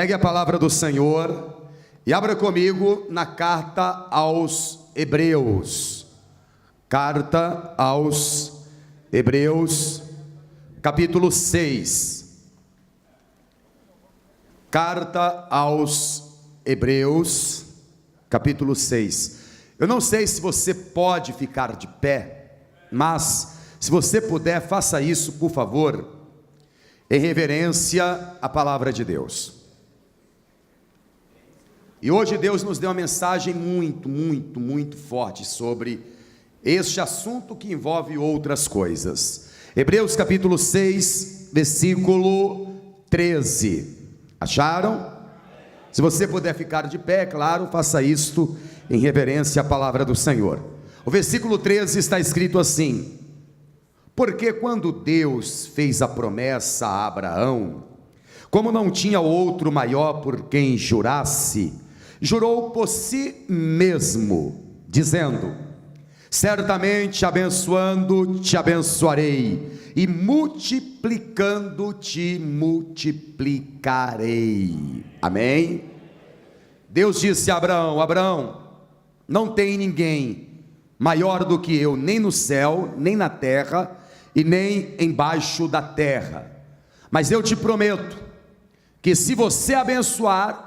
Pegue a palavra do Senhor e abra comigo na carta aos Hebreus. Carta aos Hebreus, capítulo 6. Carta aos Hebreus, capítulo 6. Eu não sei se você pode ficar de pé, mas se você puder, faça isso, por favor, em reverência à palavra de Deus. E hoje Deus nos deu uma mensagem muito forte sobre este assunto que envolve outras coisas. Hebreus capítulo 6, versículo 13. Acharam? Se você puder ficar de pé, claro, faça isto em reverência à palavra do Senhor. O versículo 13 está escrito assim: porque quando Deus fez a promessa a Abraão, como não tinha outro maior por quem jurasse, jurou por si mesmo, dizendo: certamente abençoando te abençoarei, e multiplicando te multiplicarei. Amém? Deus disse a Abraão: Abraão, não tem ninguém maior do que eu, nem no céu, nem na terra, e nem embaixo da terra. Mas eu te prometo que se você abençoar,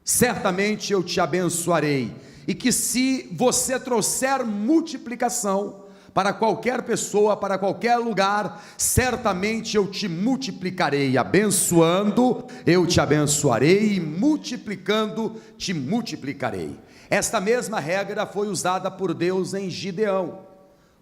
certamente eu te abençoarei, e que se você trouxer multiplicação para qualquer pessoa, para qualquer lugar, certamente eu te multiplicarei. Abençoando eu te abençoarei, e multiplicando te multiplicarei. Esta mesma regra foi usada por Deus em Gideão,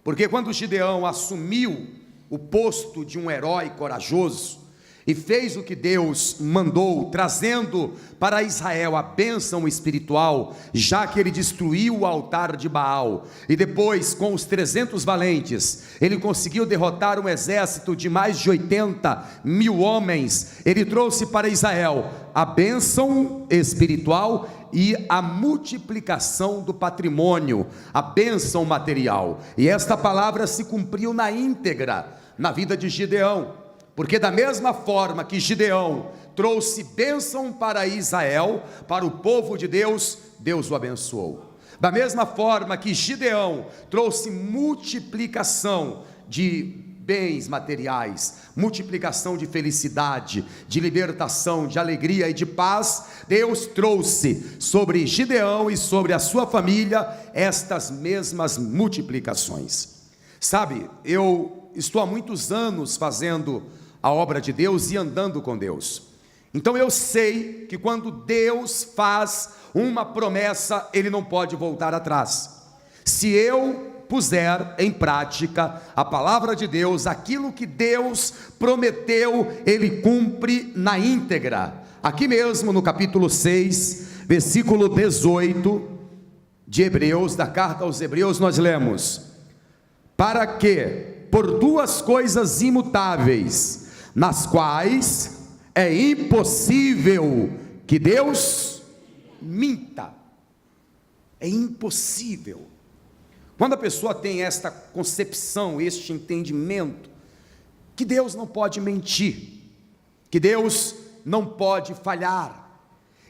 porque quando Gideão assumiu o posto de um herói corajoso e fez o que Deus mandou, trazendo para Israel a bênção espiritual, já que ele destruiu o altar de Baal, e depois com os 300 valentes, ele conseguiu derrotar um exército de mais de 80.000 homens. Ele trouxe para Israel a bênção espiritual e a multiplicação do patrimônio, a bênção material, e esta palavra se cumpriu na íntegra na vida de Gideão, porque da mesma forma que Gideão trouxe bênção para Israel, para o povo de Deus, Deus o abençoou. Da mesma forma que Gideão trouxe multiplicação de bens materiais, multiplicação de felicidade, de libertação, de alegria e de paz, Deus trouxe sobre Gideão e sobre a sua família estas mesmas multiplicações. Sabe, eu estou há muitos anos fazendo a obra de Deus e andando com Deus, então eu sei que quando Deus faz uma promessa, Ele não pode voltar atrás. Se eu puser em prática a palavra de Deus, aquilo que Deus prometeu, Ele cumpre na íntegra. Aqui mesmo no capítulo 6, versículo 18 de Hebreus, da carta aos Hebreus, nós lemos: para que, por duas coisas imutáveis, nas quais é impossível que Deus minta. É impossível. Quando a pessoa tem esta concepção, este entendimento, que Deus não pode mentir, que Deus não pode falhar,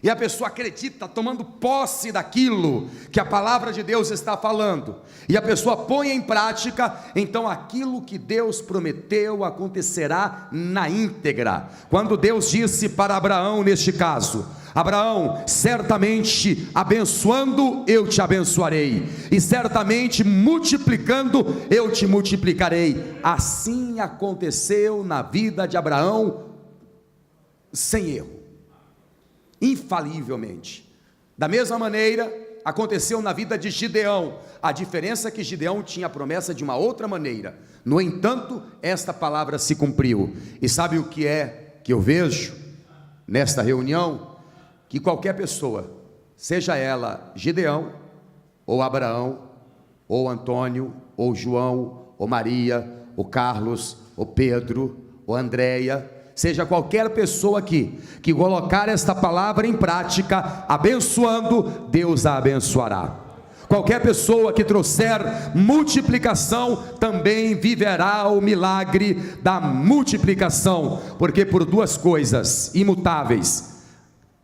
e a pessoa acredita, tomando posse daquilo que a palavra de Deus está falando, e a pessoa põe em prática, então aquilo que Deus prometeu acontecerá na íntegra. Quando Deus disse para Abraão, neste caso: Abraão, certamente abençoando eu te abençoarei, e certamente multiplicando eu te multiplicarei. Assim aconteceu na vida de Abraão, sem erro, infalivelmente. Da mesma maneira aconteceu na vida de Gideão. A diferença é que Gideão tinha a promessa de uma outra maneira. No entanto, esta palavra se cumpriu. E sabe o que é que eu vejo nesta reunião? Que qualquer pessoa, seja ela Gideão, ou Abraão, ou Antônio, ou João, ou Maria, ou Carlos, ou Pedro, ou Andréia, seja qualquer pessoa aqui, que colocar esta palavra em prática, abençoando, Deus a abençoará. Qualquer pessoa que trouxer multiplicação, também viverá o milagre da multiplicação, porque por duas coisas imutáveis,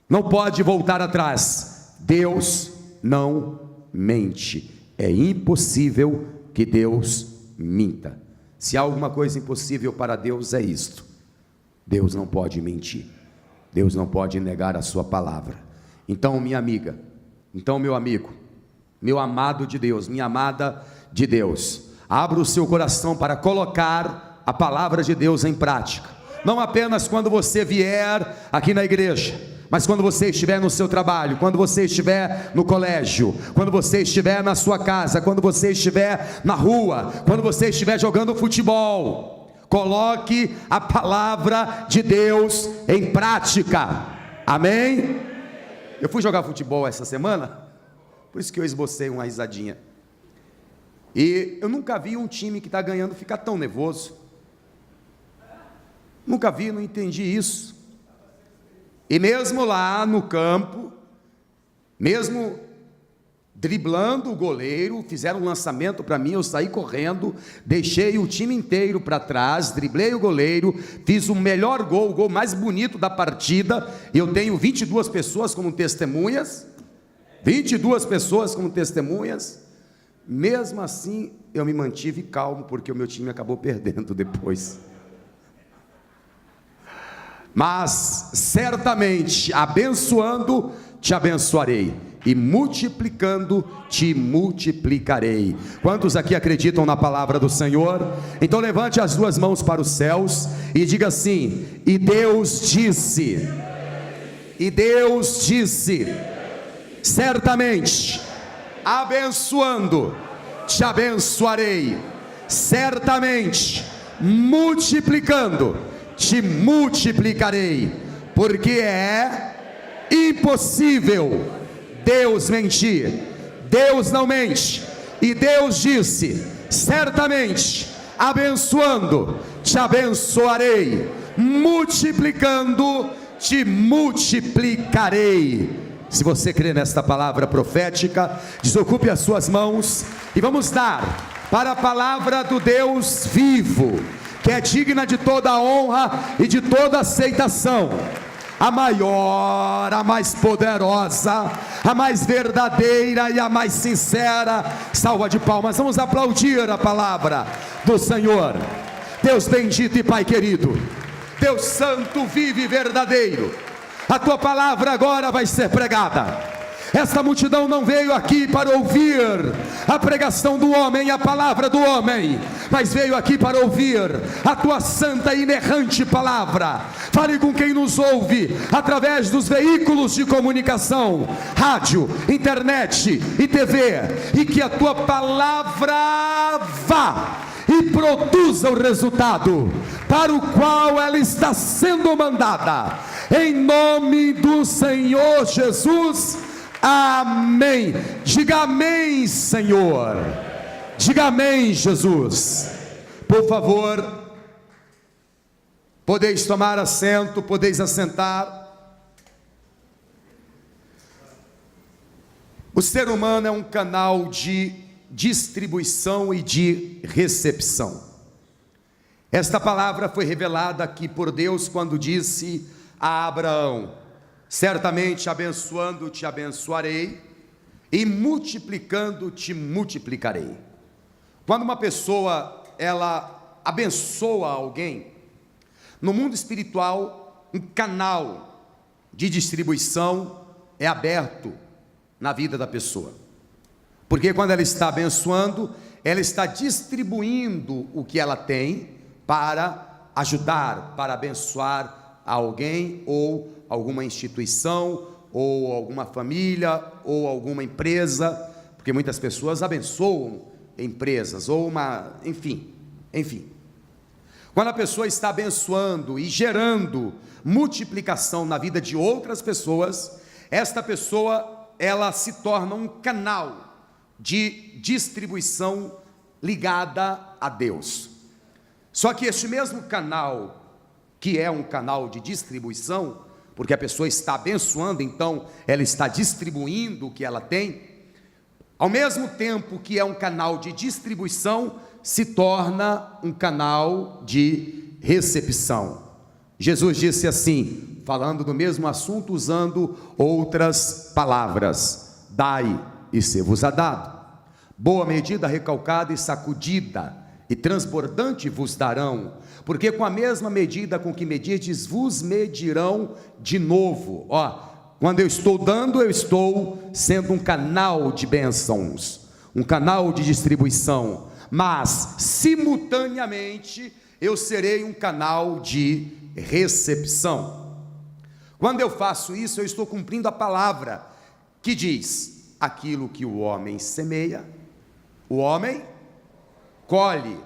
não pode voltar atrás. Deus não mente. É impossível que Deus minta. Se há alguma coisa impossível para Deus, é isto: Deus não pode mentir, Deus não pode negar a sua palavra. Então, minha amiga, então, meu amigo, meu amado de Deus, minha amada de Deus, abra o seu coração para colocar a palavra de Deus em prática, não apenas quando você vier aqui na igreja, mas quando você estiver no seu trabalho, quando você estiver no colégio, quando você estiver na sua casa, quando você estiver na rua, quando você estiver jogando futebol, coloque a palavra de Deus em prática. Amém? Eu fui jogar futebol essa semana, por isso que eu esbocei uma risadinha. E eu nunca vi um time que está ganhando ficar tão nervoso. Nunca vi, não entendi isso. E mesmo lá no campo, mesmo driblando o goleiro, fizeram um lançamento para mim, eu saí correndo, deixei o time inteiro para trás, driblei o goleiro, fiz o melhor gol, o gol mais bonito da partida. Eu tenho 22 pessoas como testemunhas, 22 pessoas como testemunhas. Mesmo assim, eu me mantive calmo, porque o meu time acabou perdendo depois. Mas certamente, abençoando, te abençoarei, e multiplicando, te multiplicarei. Quantos aqui acreditam na palavra do Senhor? Então levante as duas mãos para os céus e diga assim: e Deus disse, e Deus disse, certamente, abençoando, te abençoarei, certamente, multiplicando, te multiplicarei, porque é impossível Deus mentir. Deus não mente. E Deus disse, certamente, abençoando, te abençoarei, multiplicando, te multiplicarei. Se você crê nesta palavra profética, desocupe as suas mãos e vamos dar para a palavra do Deus vivo, que é digna de toda a honra e de toda aceitação, a maior, a mais poderosa, a mais verdadeira e a mais sincera salva de palmas. Vamos aplaudir a palavra do Senhor. Deus bendito e Pai querido, Deus santo, vivo e verdadeiro, a tua palavra agora vai ser pregada. Esta multidão não veio aqui para ouvir a pregação do homem, a palavra do homem, mas veio aqui para ouvir a tua santa e inerrante palavra. Fale com quem nos ouve através dos veículos de comunicação, rádio, internet e TV, e que a tua palavra vá e produza o resultado para o qual ela está sendo mandada, em nome do Senhor Jesus. Amém. Diga amém, Senhor. Diga amém, Jesus. Por favor, podeis tomar assento, podeis assentar. O ser humano é um canal de distribuição e de recepção. Esta palavra foi revelada aqui por Deus quando disse a Abraão: certamente abençoando te abençoarei, e multiplicando te multiplicarei. Quando uma pessoa ela abençoa alguém, no mundo espiritual, um canal de distribuição é aberto na vida da pessoa, porque quando ela está abençoando, ela está distribuindo o que ela tem para ajudar, para abençoar alguém ou alguma instituição, ou alguma família, ou alguma empresa, porque muitas pessoas abençoam empresas, ou enfim. Quando a pessoa está abençoando e gerando multiplicação na vida de outras pessoas, esta pessoa, ela se torna um canal de distribuição ligada a Deus. Só que este mesmo canal, que é um canal de distribuição, porque a pessoa está abençoando, então ela está distribuindo o que ela tem, ao mesmo tempo que é um canal de distribuição, se torna um canal de recepção. Jesus disse assim: falando do mesmo assunto, usando outras palavras. Dai e ser-vos-á dado. Boa medida, recalcada e sacudida, e transbordante vos darão, porque com a mesma medida com que medirdes, vos medirão de novo. Quando eu estou dando, eu estou sendo um canal de bênçãos, um canal de distribuição, mas simultaneamente eu serei um canal de recepção. Quando eu faço isso, eu estou cumprindo a palavra que diz: aquilo que o homem semeia, o homem colhe.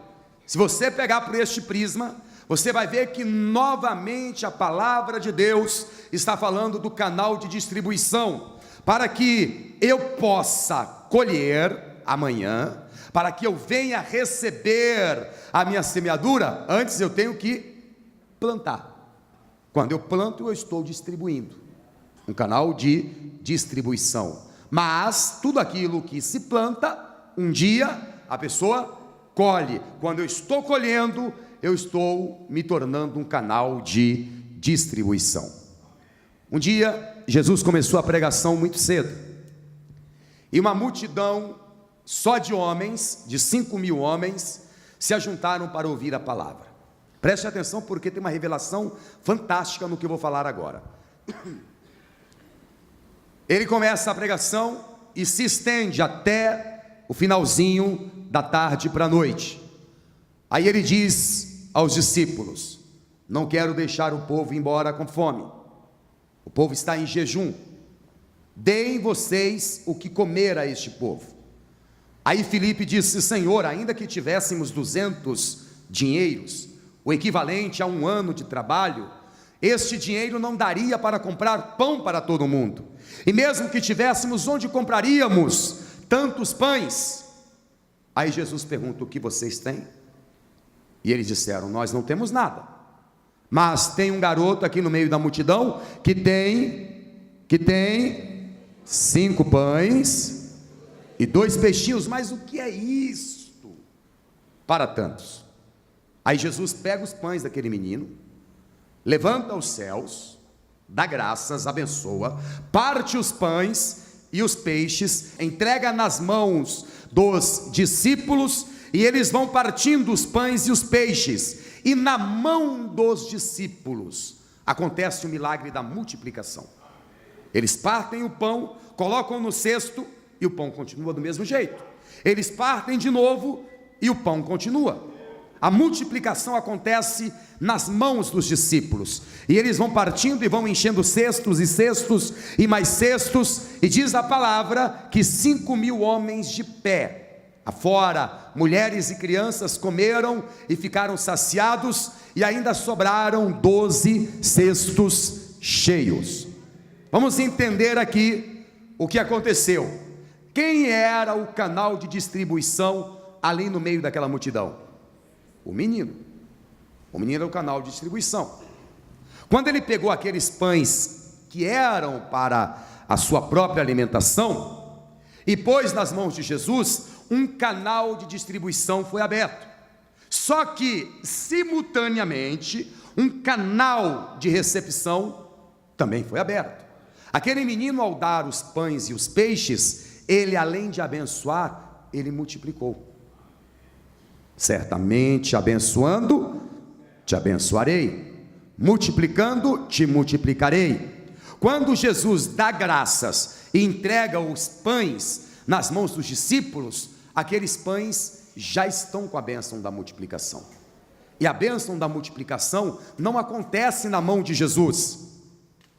Se você pegar por este prisma, você vai ver que novamente a palavra de Deus está falando do canal de distribuição, para que eu possa colher amanhã, para que eu venha receber a minha semeadura, antes eu tenho que plantar. Quando eu planto, eu estou distribuindo, um canal de distribuição. Mas tudo aquilo que se planta, um dia a pessoa colhe. Quando eu estou colhendo, eu estou me tornando um canal de distribuição. Um dia, Jesus começou a pregação muito cedo, e uma multidão só de homens, de 5.000 homens, se ajuntaram para ouvir a palavra. Preste atenção, porque tem uma revelação fantástica no que eu vou falar agora. Ele começa a pregação e se estende até o finalzinho da tarde para a noite. Aí ele diz aos discípulos: não quero deixar o povo embora com fome, o povo está em jejum, deem vocês o que comer a este povo. Aí Filipe disse: Senhor, ainda que tivéssemos 200 dinheiros, o equivalente a 1 ano de trabalho, este dinheiro não daria para comprar pão para todo mundo, e mesmo que tivéssemos, onde compraríamos tantos pães? Aí Jesus pergunta: o que vocês têm? E eles disseram: nós não temos nada, mas tem um garoto aqui no meio da multidão que tem 5 pães e 2 peixinhos. Mas o que é isto para tantos? Aí Jesus pega os pães daquele menino, levanta os céus, dá graças, abençoa, parte os pães e os peixes, entrega nas mãos dos discípulos, e eles vão partindo os pães e os peixes, e na mão dos discípulos acontece o milagre da multiplicação. Eles partem o pão, colocam no cesto, e o pão continua do mesmo jeito. Eles partem de novo e o pão continua. A multiplicação acontece nas mãos dos discípulos, e eles vão partindo e vão enchendo cestos e cestos e mais cestos, e diz a palavra que 5.000 homens de pé, afora, mulheres e crianças, comeram e ficaram saciados, e ainda sobraram 12 cestos cheios. Vamos entender aqui o que aconteceu. Quem era o canal de distribuição ali no meio daquela multidão? O menino. O menino era o canal de distribuição. Quando ele pegou aqueles pães que eram para a sua própria alimentação e pôs nas mãos de Jesus, um canal de distribuição foi aberto. Só que, simultaneamente, um canal de recepção também foi aberto. Aquele menino, ao dar os pães e os peixes, ele, além de abençoar, ele multiplicou. Certamente abençoando, te abençoarei, multiplicando, te multiplicarei. Quando Jesus dá graças e entrega os pães nas mãos dos discípulos, aqueles pães já estão com a bênção da multiplicação. E a bênção da multiplicação não acontece na mão de Jesus,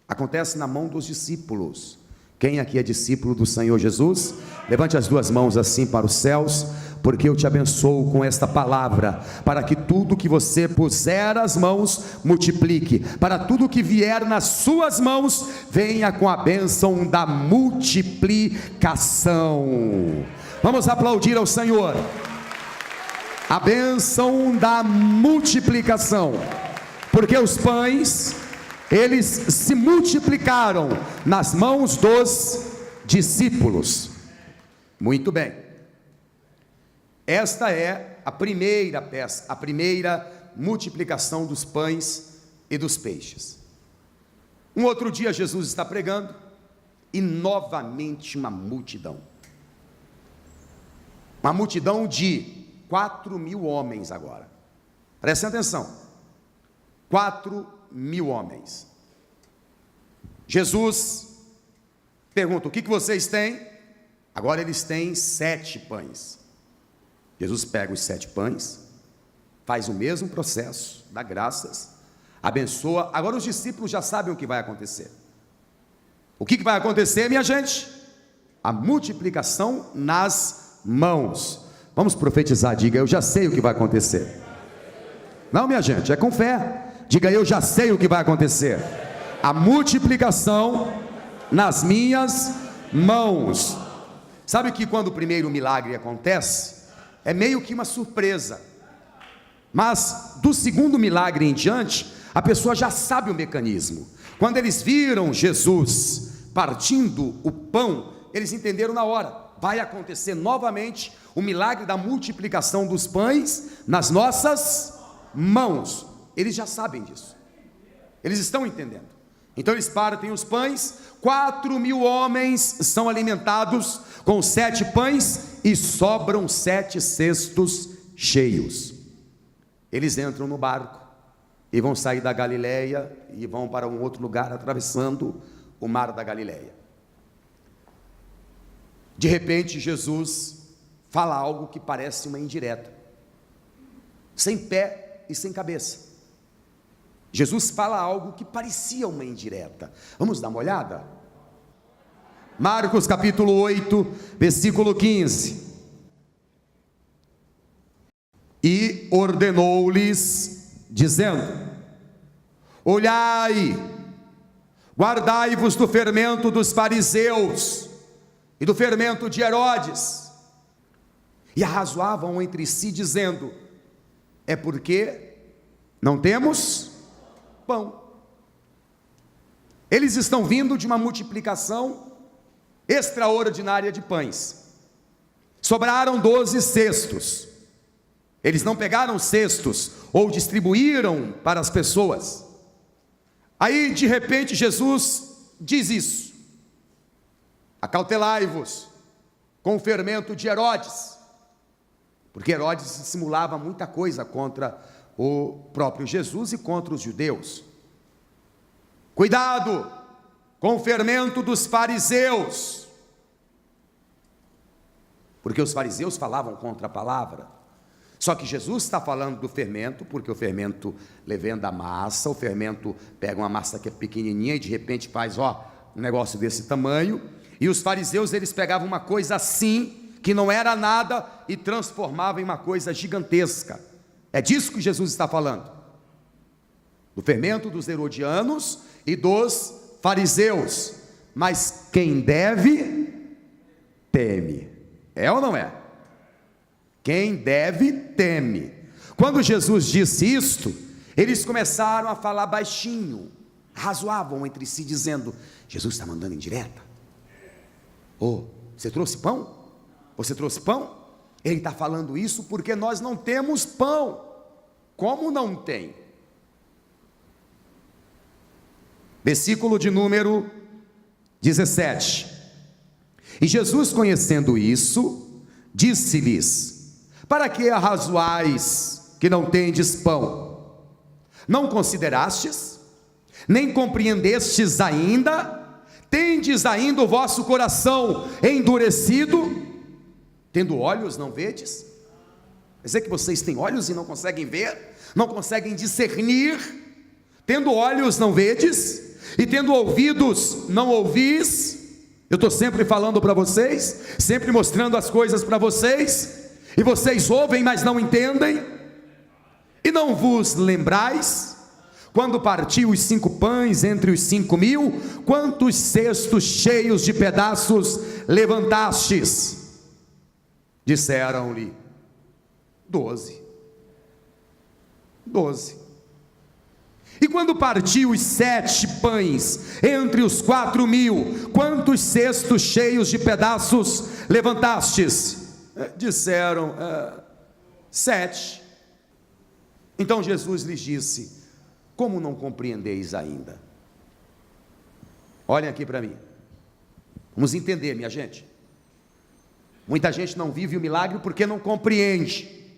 acontece na mão dos discípulos. Quem aqui é discípulo do Senhor Jesus? Levante as 2 mãos assim para os céus, porque eu te abençoo com esta palavra, para que tudo que você puser as mãos, multiplique, para tudo que vier nas suas mãos, venha com a bênção da multiplicação. Vamos aplaudir ao Senhor. A bênção da multiplicação, porque os pães, eles se multiplicaram nas mãos dos discípulos. Muito bem. Esta é a primeira peça, a primeira multiplicação dos pães e dos peixes. Um outro dia Jesus está pregando e novamente uma multidão de 4.000 homens agora, prestem atenção, 4.000 homens. Jesus pergunta: o que vocês têm? Agora eles têm 7 pães. Jesus pega os 7 pães, faz o mesmo processo, dá graças, abençoa. Agora os discípulos já sabem o que vai acontecer. O que vai acontecer, minha gente? A multiplicação nas mãos. Vamos profetizar, diga: eu já sei o que vai acontecer. Não, minha gente, é com fé. Diga: eu já sei o que vai acontecer. A multiplicação nas minhas mãos. Sabe que quando o primeiro milagre acontece, é meio que uma surpresa, mas do segundo milagre em diante, a pessoa já sabe o mecanismo. Quando eles viram Jesus partindo o pão, eles entenderam na hora: vai acontecer novamente o milagre da multiplicação dos pães nas nossas mãos. Eles já sabem disso, eles estão entendendo. Então eles partem os pães, 4.000 homens são alimentados com 7 pães e sobram 7 cestos cheios. Eles entram no barco e vão sair da Galileia e vão para um outro lugar, atravessando o mar da Galileia. De repente Jesus fala algo que parece uma indireta, sem pé e sem cabeça. Jesus fala algo que parecia uma indireta. Vamos dar uma olhada? Marcos capítulo 8, versículo 15. E ordenou-lhes, dizendo: olhai, guardai-vos do fermento dos fariseus e do fermento de Herodes. E arrazoavam entre si, dizendo: é porque não temos pão. Eles estão vindo de uma multiplicação extraordinária de pães. Sobraram 12 cestos. Eles não pegaram cestos ou distribuíram para as pessoas. Aí de repente Jesus diz isso: acautelai-vos com o fermento de Herodes, porque Herodes simulava muita coisa contra o próprio Jesus e contra os judeus. Cuidado com o fermento dos fariseus, porque os fariseus falavam contra a palavra. Só que Jesus está falando do fermento, porque o fermento levanta a massa, o fermento pega uma massa que é pequenininha e de repente faz um negócio desse tamanho. E os fariseus, eles pegavam uma coisa assim, que não era nada, e transformavam em uma coisa gigantesca. É disso que Jesus está falando, do fermento dos herodianos e dos fariseus. Mas quem deve, teme. É ou não é? Quem deve, teme. Quando Jesus disse isto, eles começaram a falar baixinho, razoavam entre si, dizendo: Jesus está mandando indireta. Você trouxe pão? Você trouxe pão? Ele está falando isso porque nós não temos pão. Como não tem? Versículo de número 17. E Jesus, conhecendo isso, disse-lhes: para que arrazoais que não tendes pão? Não considerastes, nem compreendestes ainda? Tendes ainda o vosso coração endurecido? Tendo olhos, não vedes? Quer dizer que vocês têm olhos e não conseguem ver? Não conseguem discernir? Tendo olhos, não vedes? E tendo ouvidos, não ouvis? Eu estou sempre falando para vocês, sempre mostrando as coisas para vocês, e vocês ouvem, mas não entendem. E não vos lembrais, quando partiu os 5 pães entre os 5.000, quantos cestos cheios de pedaços levantastes? Disseram-lhe: 12. E quando partiu os 7 pães entre os 4.000, quantos cestos cheios de pedaços levantastes? Disseram: 7. Então Jesus lhes disse: como não compreendeis ainda? Olhem aqui para mim. Vamos entender, minha gente. Muita gente não vive o milagre porque não compreende.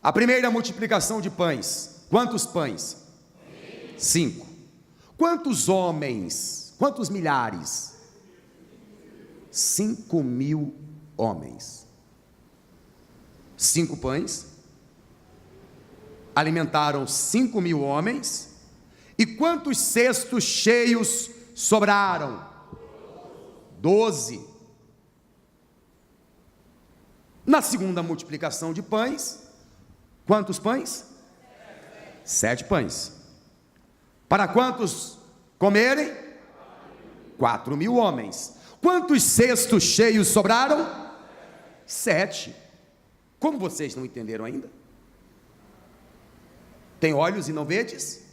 A primeira multiplicação de pães. Quantos pães? 5. Quantos homens? Quantos milhares? 5.000 homens. 5 pães alimentaram 5.000 homens. E quantos cestos cheios sobraram? 12. Na segunda multiplicação de pães, quantos pães? 7 pães. Para quantos comerem? 4.000 homens. Quantos cestos cheios sobraram? 7. Como vocês não entenderam ainda? Tem olhos e não vedes?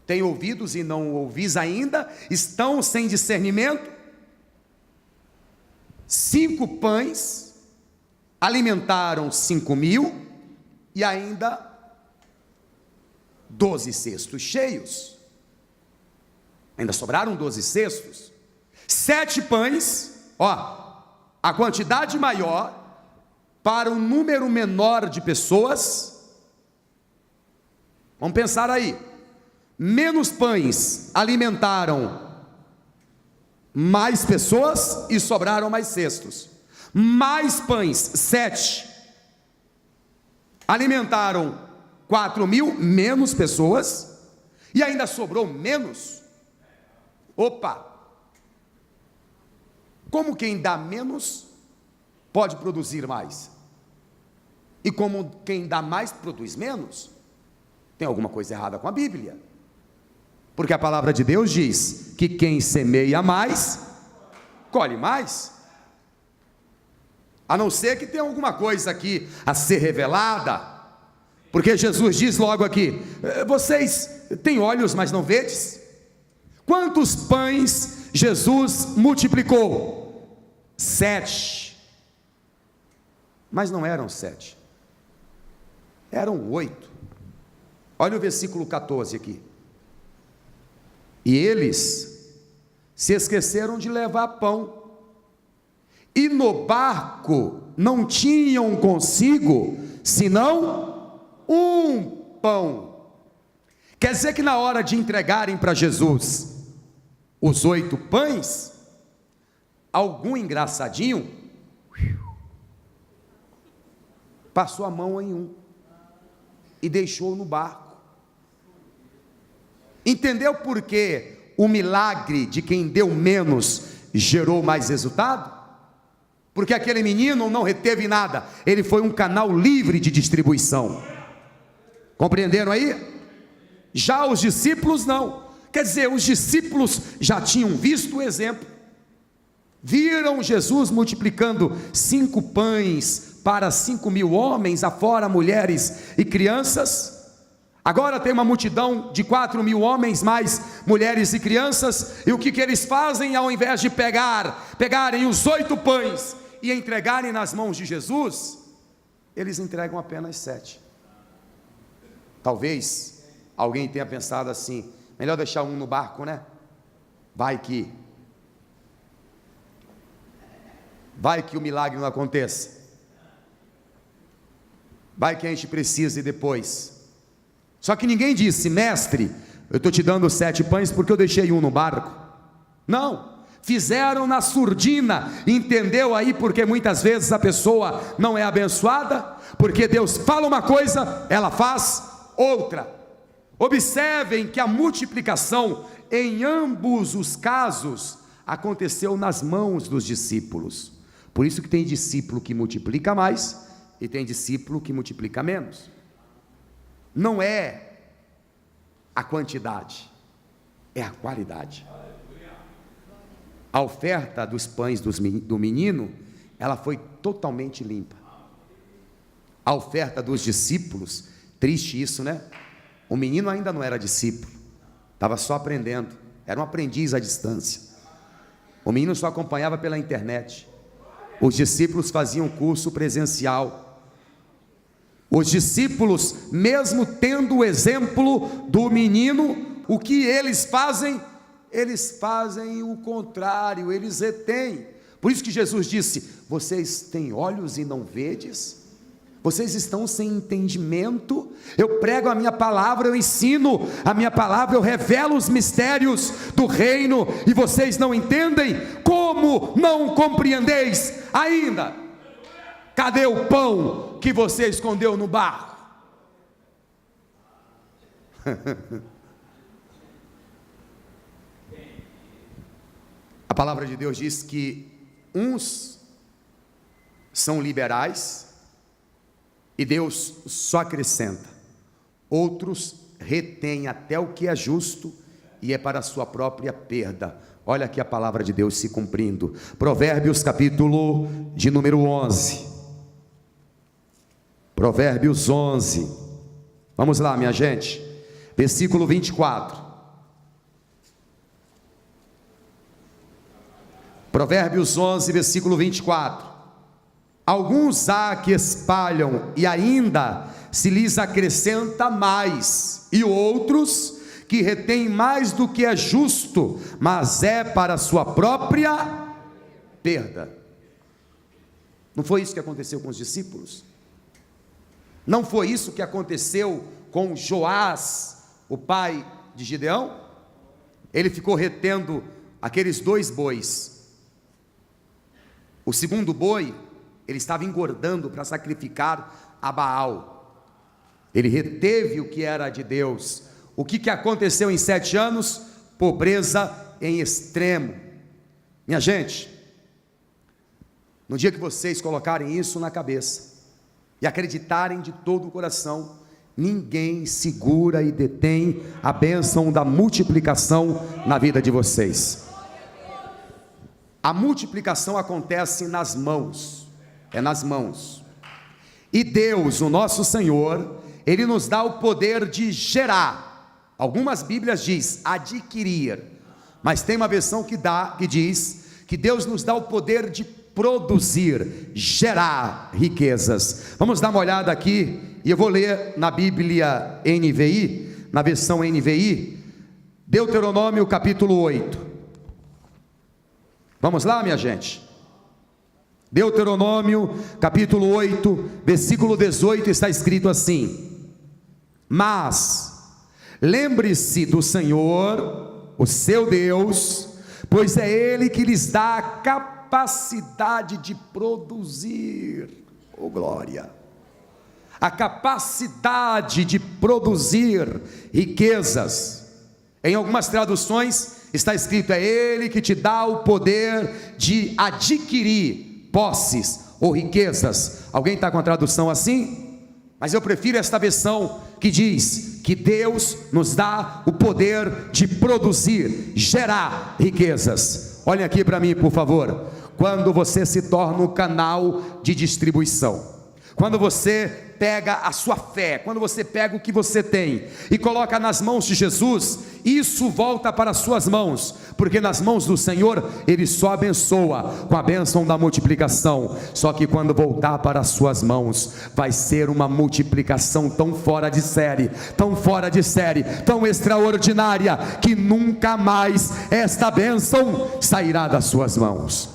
Tem ouvidos e não ouvis ainda? Estão sem discernimento? 5 pães alimentaram 5.000 e ainda 12 cestos cheios. Ainda sobraram 12 cestos. 7 pães, a quantidade maior para um número menor de pessoas. Vamos pensar aí. Menos pães alimentaram mais pessoas e sobraram mais cestos. Mais pães, 7, alimentaram 4.000, menos pessoas, e ainda sobrou menos. Opa! Como quem dá menos pode produzir mais? E como quem dá mais produz menos? Tem alguma coisa errada com a Bíblia. Porque a palavra de Deus diz que quem semeia mais, colhe mais. A não ser que tenha alguma coisa aqui a ser revelada. Porque Jesus diz logo aqui: vocês têm olhos, mas não vedes? Quantos pães Jesus multiplicou? 7. Mas não eram 7, eram 8. Olha o versículo 14 aqui. E eles se esqueceram de levar pão, e no barco não tinham consigo senão um pão. Quer dizer que na hora de entregarem para Jesus os 8 pães, algum engraçadinho passou a mão em um e deixou no barco. Entendeu por que o milagre de quem deu menos gerou mais resultado? Porque aquele menino não reteve nada, ele foi um canal livre de distribuição. Compreenderam aí? Já os discípulos não. Quer dizer, os discípulos já tinham visto o exemplo, viram Jesus multiplicando 5 pães para 5.000 homens, afora mulheres e crianças. Agora tem uma multidão de 4.000 homens, mais mulheres e crianças, e o que eles fazem? Ao invés de pegarem os 8 pães e entregarem nas mãos de Jesus, eles entregam apenas 7. Talvez alguém tenha pensado assim: melhor deixar um no barco, né? Vai que o milagre não aconteça, vai que a gente precise depois. Só que ninguém disse: mestre, eu estou te dando 7 pães porque eu deixei um no barco. Não, fizeram na surdina. Entendeu aí porque muitas vezes a pessoa não é abençoada? Porque Deus fala uma coisa, ela faz outra. Observem que a multiplicação em ambos os casos aconteceu nas mãos dos discípulos. Por isso que tem discípulo que multiplica mais e tem discípulo que multiplica menos. Não é a quantidade, é a qualidade. A oferta dos pães do menino, ela foi totalmente limpa. A oferta dos discípulos, triste isso, né? O menino ainda não era discípulo, estava só aprendendo, era um aprendiz à distância. O menino só acompanhava pela internet. Os discípulos faziam curso presencial. Os discípulos, mesmo tendo o exemplo do menino, o que eles fazem? eles fazem o contrário, eles retêm. Por isso que Jesus disse: vocês têm olhos e não vedes? Vocês estão sem entendimento? Eu prego a minha palavra, eu ensino a minha palavra, eu revelo os mistérios do reino, e vocês não entendem? Como não compreendeis ainda? Cadê o pão que você escondeu no barco? A palavra de Deus diz que uns são liberais e Deus só acrescenta, outros retêm até o que é justo e é para a sua própria perda. Olha aqui a palavra de Deus se cumprindo. Provérbios capítulo de número 11. Provérbios 11. Vamos lá, minha gente. Versículo 24. Provérbios 11, versículo 24. Alguns há que espalham e ainda se lhes acrescenta mais, e outros que retêm mais do que é justo, mas é para a sua própria perda. Não foi isso que aconteceu com os discípulos? Não foi isso que aconteceu com Joás, o pai de Gideão? Ele ficou retendo aqueles 2 bois. O segundo boi, ele estava engordando para sacrificar a Baal. Ele reteve o que era de Deus. O que aconteceu em 7 anos? Pobreza em extremo. Minha gente, no dia que vocês colocarem isso na cabeça e acreditarem de todo o coração, ninguém segura e detém a bênção da multiplicação na vida de vocês. A multiplicação acontece nas mãos, é nas mãos. E Deus, o nosso Senhor, Ele nos dá o poder de gerar. Algumas Bíblias diz adquirir, mas tem uma versão que diz que Deus nos dá o poder de produzir, gerar riquezas. Vamos dar uma olhada aqui, e eu vou ler na Bíblia NVI, na versão NVI, Deuteronômio capítulo 8. Vamos lá, minha gente. Deuteronômio capítulo 8, versículo 18, está escrito assim: mas lembre-se do Senhor, o seu Deus, pois é Ele que lhes dá a capacidade de produzir, oh glória, a capacidade de produzir riquezas. Em algumas traduções está escrito: é Ele que te dá o poder de adquirir posses ou riquezas. Alguém está com a tradução assim? Mas eu prefiro esta versão que diz que Deus nos dá o poder de produzir, gerar riquezas. Olhem aqui para mim, por favor. Quando você se torna um canal de distribuição, quando você pega a sua fé, quando você pega o que você tem e coloca nas mãos de Jesus, isso volta para as suas mãos, porque nas mãos do Senhor Ele só abençoa com a bênção da multiplicação. Só que quando voltar para as suas mãos, vai ser uma multiplicação tão fora de série, tão fora de série, tão extraordinária, que nunca mais esta bênção sairá das suas mãos.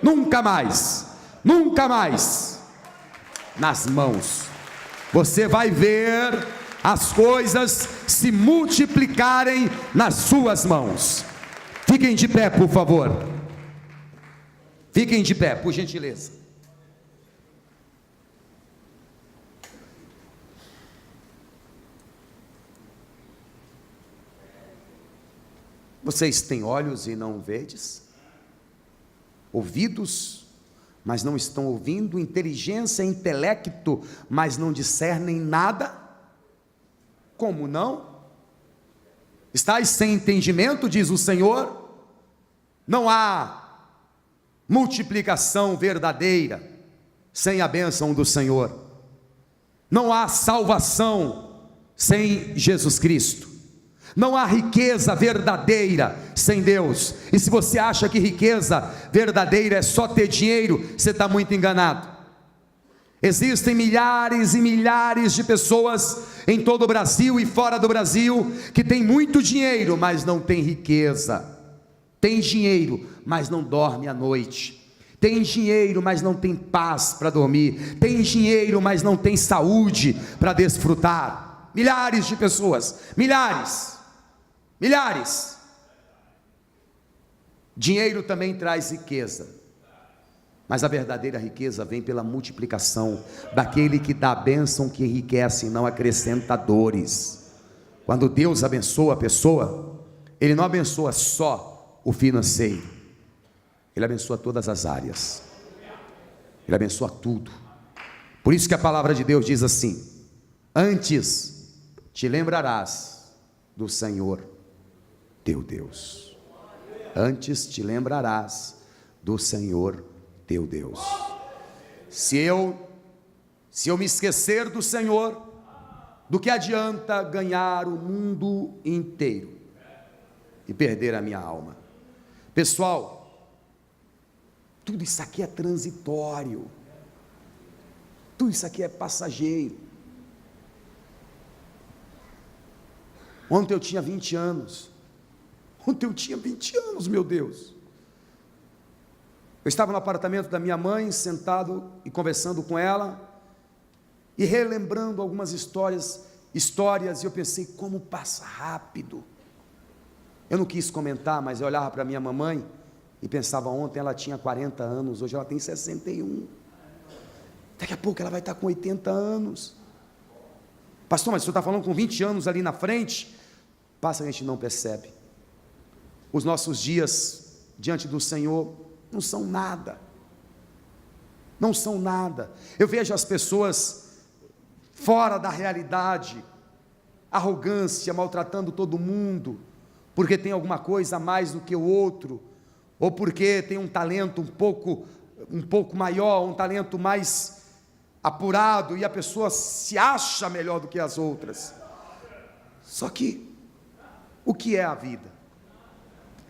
Nunca mais, nunca mais. Nas mãos, você vai ver as coisas se multiplicarem nas suas mãos. Fiquem de pé, por favor. Fiquem de pé, por gentileza. Vocês têm olhos e não vedes, ouvidos, mas não estão ouvindo, inteligência, intelecto, mas não discernem nada? Como não? Estais sem entendimento, diz o Senhor? Não há multiplicação verdadeira sem a bênção do Senhor. Não há salvação sem Jesus Cristo. Não há riqueza verdadeira sem Deus. E se você acha que riqueza verdadeira é só ter dinheiro, você está muito enganado. Existem milhares e milhares de pessoas em todo o Brasil e fora do Brasil que têm muito dinheiro, mas não têm riqueza. Tem dinheiro, mas não dorme à noite. Tem dinheiro, mas não tem paz para dormir. Tem dinheiro, mas não tem saúde para desfrutar. Milhares de pessoas, milhares. Dinheiro também traz riqueza. Mas a verdadeira riqueza vem pela multiplicação daquele que dá a bênção, que enriquece e não acrescenta dores. Quando Deus abençoa a pessoa, Ele não abençoa só o financeiro, Ele abençoa todas as áreas, Ele abençoa tudo. Por isso que a palavra de Deus diz assim: antes te lembrarás do Senhor teu Deus. Antes te lembrarás do Senhor teu Deus. Se eu me esquecer do Senhor, do que adianta ganhar o mundo inteiro e perder a minha alma? Pessoal, tudo isso aqui é transitório, tudo isso aqui é passageiro. Ontem eu tinha 20 anos, meu Deus. Eu estava no apartamento da minha mãe, sentado e conversando com ela, e relembrando algumas histórias, e eu pensei, como passa rápido. Eu não quis comentar, mas eu olhava para minha mamãe, e pensava, ontem ela tinha 40 anos, hoje ela tem 61, daqui a pouco ela vai estar com 80 anos, pastor, mas o senhor está falando com 20 anos ali na frente, passa, a gente não percebe, os nossos dias diante do Senhor não são nada, eu vejo as pessoas fora da realidade, arrogância, maltratando todo mundo, porque tem alguma coisa a mais do que o outro, ou porque tem um talento um pouco maior, um talento mais apurado, e a pessoa se acha melhor do que as outras. Só que, o que é a vida?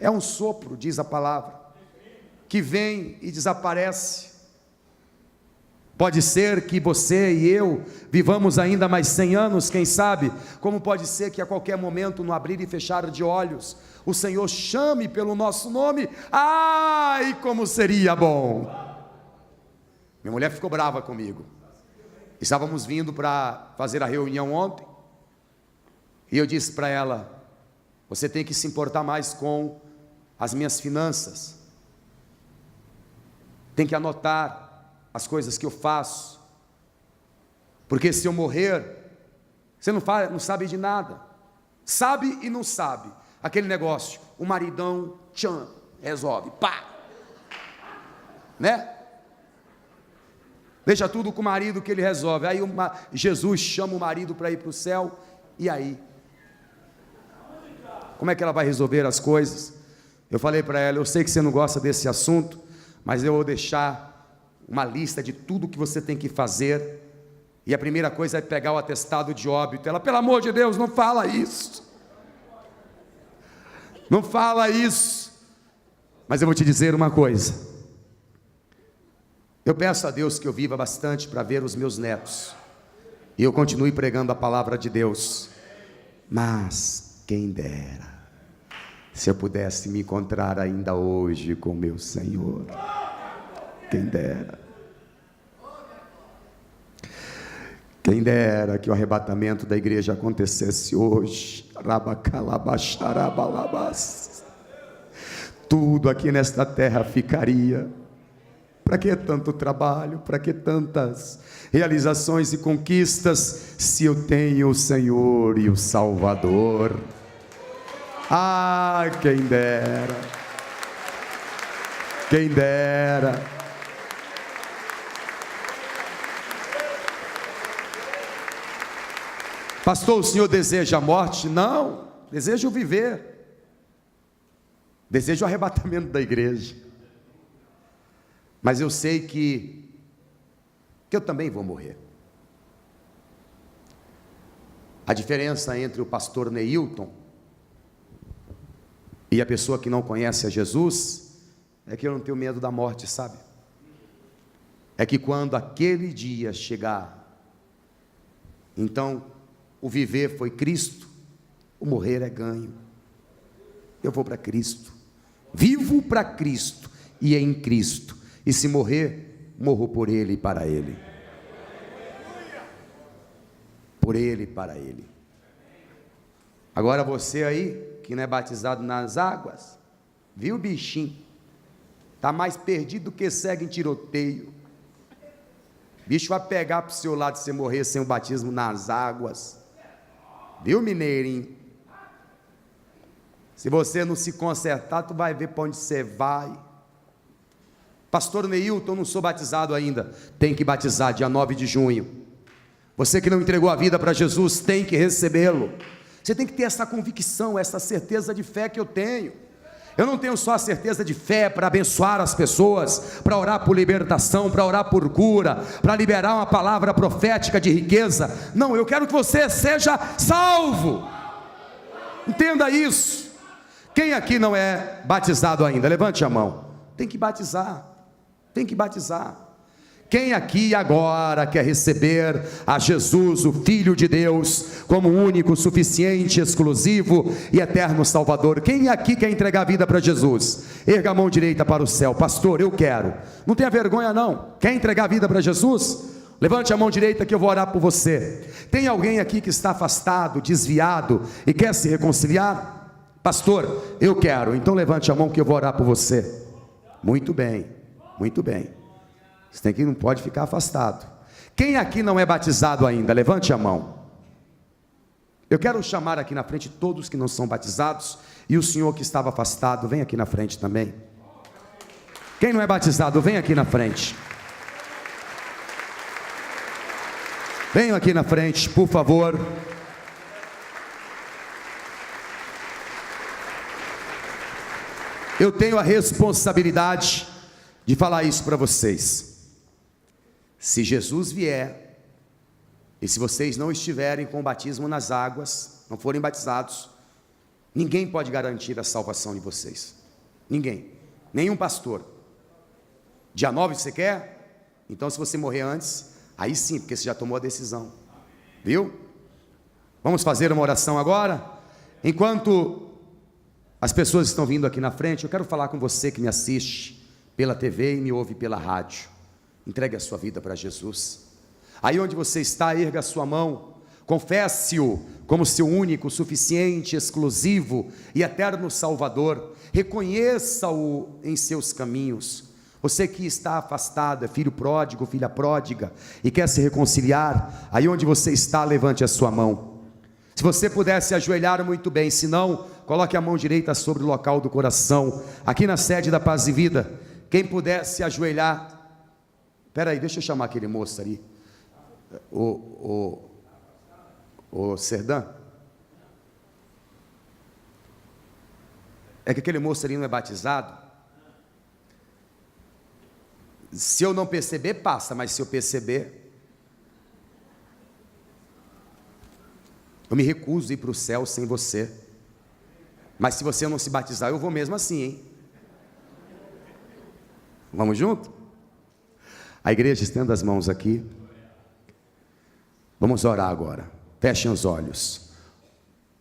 É um sopro, diz a palavra, que vem e desaparece. Pode ser que você e eu vivamos ainda mais 100 anos, quem sabe, como pode ser que a qualquer momento, no abrir e fechar de olhos, o Senhor chame pelo nosso nome. Ai, como seria bom! Minha mulher ficou brava comigo. Estávamos vindo para fazer a reunião ontem, e eu disse para ela, você tem que se importar mais com as minhas finanças, tem que anotar as coisas que eu faço, porque se eu morrer, você não sabe de nada, sabe e não sabe, aquele negócio, o maridão, tchan, resolve, pá, né? Deixa tudo com o marido que ele resolve. Aí Jesus chama o marido para ir para o céu, e aí? Como é que ela vai resolver as coisas? Eu falei para ela, eu sei que você não gosta desse assunto, mas eu vou deixar uma lista de tudo que você tem que fazer, e a primeira coisa é pegar o atestado de óbito. Ela, pelo amor de Deus, não fala isso, mas eu vou te dizer uma coisa, eu peço a Deus que eu viva bastante para ver os meus netos, e eu continue pregando a palavra de Deus, mas quem dera, se eu pudesse me encontrar ainda hoje com meu Senhor, quem dera que o arrebatamento da igreja acontecesse hoje, tudo aqui nesta terra ficaria. Para que tanto trabalho, para que tantas realizações e conquistas, se eu tenho o Senhor e o Salvador? Ah, quem dera, quem dera. Pastor, o senhor deseja a morte? Não, desejo viver, desejo o arrebatamento da igreja, mas eu sei que eu também vou morrer. A diferença entre o pastor Neilton e a pessoa que não conhece a Jesus é que eu não tenho medo da morte, sabe? é que quando aquele dia chegar, então o viver foi Cristo, o morrer é ganho. Eu vou para Cristo, vivo para Cristo e em Cristo, e se morrer, morro por Ele e para Ele. Por Ele e para Ele. Agora você aí, que não é batizado nas águas, viu, bichinho? Está mais perdido do que cego em tiroteio. Bicho vai pegar para o seu lado se você morrer sem o batismo nas águas. Viu, mineirinho? Se você não se consertar, tu vai ver para onde você vai. Pastor Neilton, não sou batizado ainda. Tem que batizar dia 9 de junho. Você que não entregou a vida para Jesus, tem que recebê-lo. Você tem que ter essa convicção, essa certeza de fé que eu tenho. Eu não tenho só a certeza de fé para abençoar as pessoas, para orar por libertação, para orar por cura, para liberar uma palavra profética de riqueza. Não, eu quero que você seja salvo. Entenda isso. Quem aqui não é batizado ainda? Levante a mão. Tem que batizar. Tem que batizar. Quem aqui agora quer receber a Jesus, o Filho de Deus, como único, suficiente, exclusivo e eterno Salvador? Quem aqui quer entregar a vida para Jesus? Erga a mão direita para o céu. Pastor, eu quero. Não tenha vergonha não. Quer entregar a vida para Jesus? Levante a mão direita que eu vou orar por você. Tem alguém aqui que está afastado, desviado e quer se reconciliar? Pastor, eu quero. Então levante a mão que eu vou orar por você. Muito bem, muito bem. Você tem que, não pode ficar afastado. Quem aqui não é batizado ainda? Levante a mão. Eu quero chamar aqui na frente todos que não são batizados. E o senhor que estava afastado, vem aqui na frente também. Quem não é batizado, vem aqui na frente. Venham aqui na frente, por favor. Eu tenho a responsabilidade de falar isso para vocês. Se Jesus vier, e se vocês não estiverem com o batismo nas águas, não forem batizados, ninguém pode garantir a salvação de vocês. Ninguém, nenhum pastor. Dia 9 você quer? Então se você morrer antes, aí sim, porque você já tomou a decisão. Viu? Vamos fazer uma oração agora? Enquanto as pessoas estão vindo aqui na frente, eu quero falar com você que me assiste pela TV e me ouve pela rádio. Entregue a sua vida para Jesus. Aí onde você está, erga a sua mão, confesse-o como seu único, suficiente, exclusivo e eterno Salvador. Reconheça-o em seus caminhos. Você que está afastado, é filho pródigo, filha pródiga, e quer se reconciliar, aí onde você está, levante a sua mão. Se você puder se ajoelhar, muito bem. Se não, coloque a mão direita sobre o local do coração, aqui na sede da Paz e Vida. Quem puder se ajoelhar. Espera aí, deixa eu chamar aquele moço ali. O Serdã. É que aquele moço ali não é batizado. Se eu não perceber, passa. Mas se eu perceber, eu me recuso a ir para o céu sem você. Mas se você não se batizar, eu vou mesmo assim, hein? Vamos junto? A igreja, estenda as mãos aqui. Vamos orar agora. Fechem os olhos.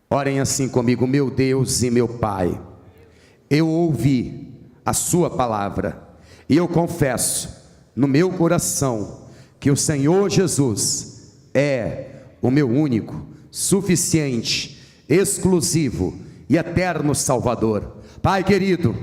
Orem assim comigo. Meu Deus e meu Pai, eu ouvi a sua palavra e eu confesso no meu coração que o Senhor Jesus é o meu único, suficiente, exclusivo e eterno Salvador. Pai querido,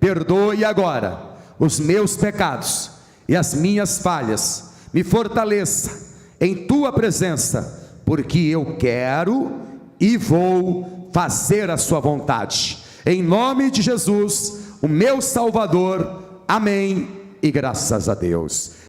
perdoe agora os meus pecados e as minhas falhas, me fortaleça em tua presença, porque eu quero e vou fazer a sua vontade, em nome de Jesus, o meu Salvador, amém, e graças a Deus.